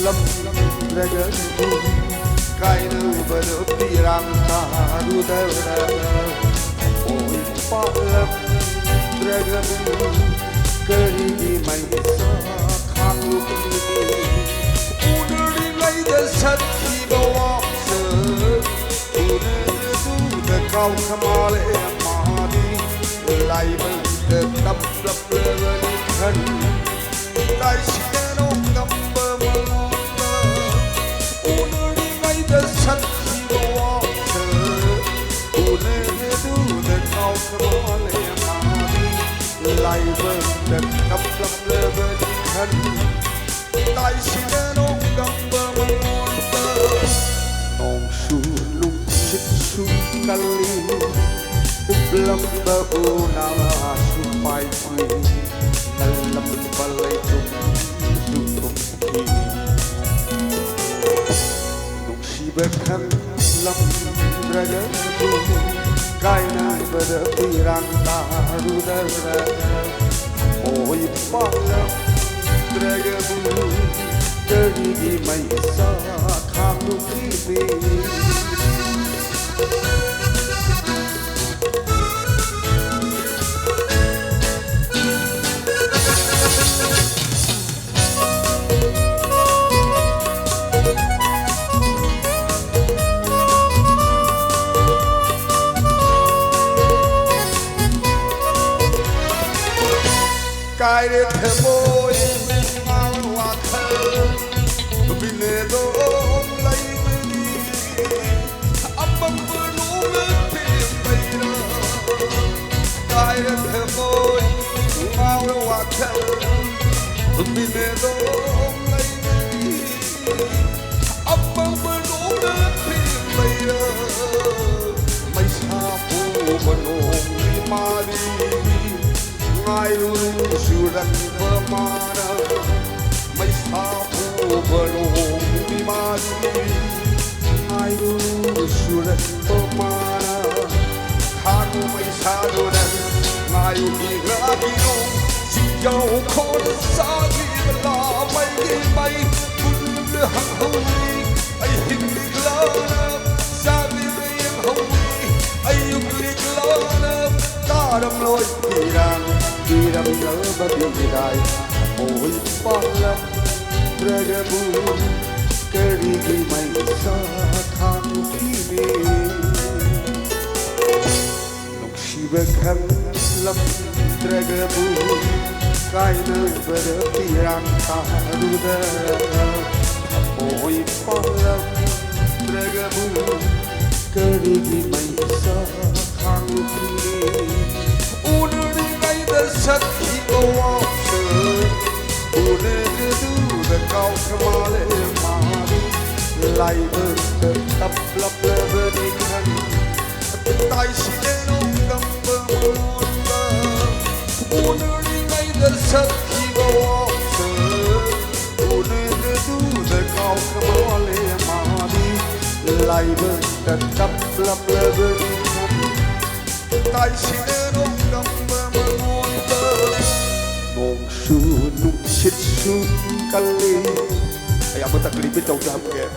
lâm dragon cái nơi bờ đất đi ram ta du tơ ôi pa lâm dragon cái đi mày sa khang lu ki udah di lay the sat ki bawa se udah tu the kau kamale amadi lay the tap lap le khan lay sheno number udah di lay the sat ki bawa se udah tu the kau kamale amadi lay the tap lap le khan lay sheno number nong su lung chit su kali ublam ba una su pai pai dalam balai tum su tum ki nong si berkan lam raga tu kai na berpirang taru dara oi palam raga bu dari mai sa khang lu ki cái đến thề môi mau hoa thơ vì lệ đó lấy đi ấm bấm vừa lú nước tìm bay đó cái đến thề môi mau hoa thơ vì lệ đó lấy đi ấm bấm vừa lú nước tìm bay đó mây xa phố bần ôm đi mà đi ngai lu surat pemana mai sapu belum dimadi ngai lu surat pemana kanu mai sadonan ngai lagi no sijau khon sagi bela mai bul hang hui ai hing lana sagi yang hui ai yuk lana taram loi kirang Kiram lỡ đi đại ôi palam dragon keri gi mai sa khang kini nong shiva khan lam dragon kai nơi berpirang taru dara oi palam dragon keri gi mai sa khang kini sat ki bawa se udah tu the kau kamale mari lai ber tap lap le di khan tai sino gambar munda udah ngai the sat ki bawa se udah tu the kau kamale mari lai ber tap lap le di khan tai sino gambar nong su nung chit su kali ay amo taklipit daw jam ke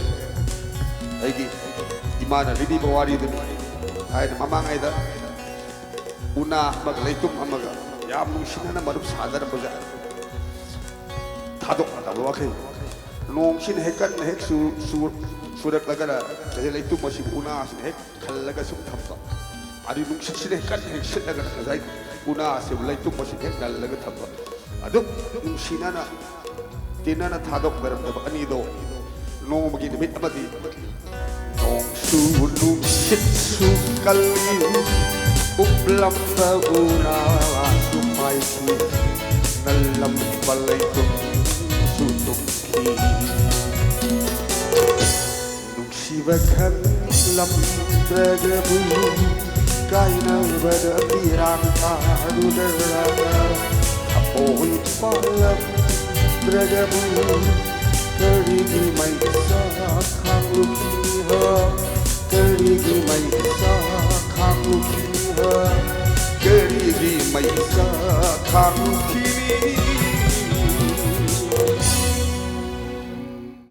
ay di mana di bawari din ay mamangay da una maglaitum amaga ya mong sinana marup sadar baga thadok na daw kay nong sin hekan hek surat lagala kasi laitum masib una sin hek khalaga sum thamta ari nung sin hekan hek sin lagala zai una se laitum masib hek dalaga thamta aduk sinana tinana thadok beram da ani do no magi de mit amadi nong su nung shit su kali uplam da una su pai ku nalam balai tu su tukki nung shiva khan lam dragu kai na bada tirang ta du dara oi palam dragon keri gi mai sa khang lu ki ha keri gi mai sa khang lu ki ha keri gi mai sa khang lu ki